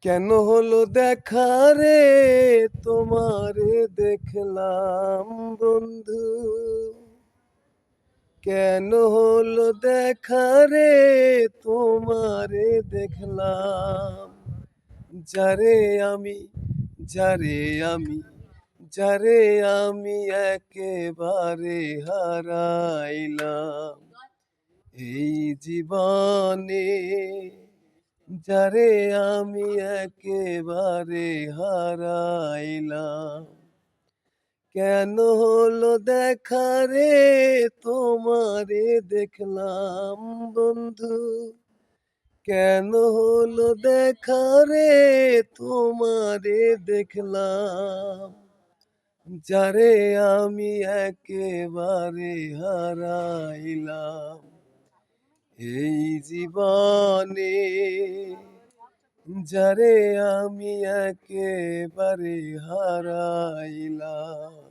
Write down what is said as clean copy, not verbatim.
কেন হলো দেখা রে তোমারে দেখলাম বন্ধু, কেন হলো দেখা রে তোমারে দেখলাম। যারে আমি যারে আমি যারে আমি একেবারে হারাইলাম এই জীবনে, যারে আমি একেবারে হারাইলাম। কেন হলো দেখা রে তোমারে দেখলাম বন্ধু, কেন হলো দেখা রে তোমারে দেখলাম। যারে আমি একেবারে হারাইলাম এই জীবনে, যারে আমি একেবারে হারাইলাম।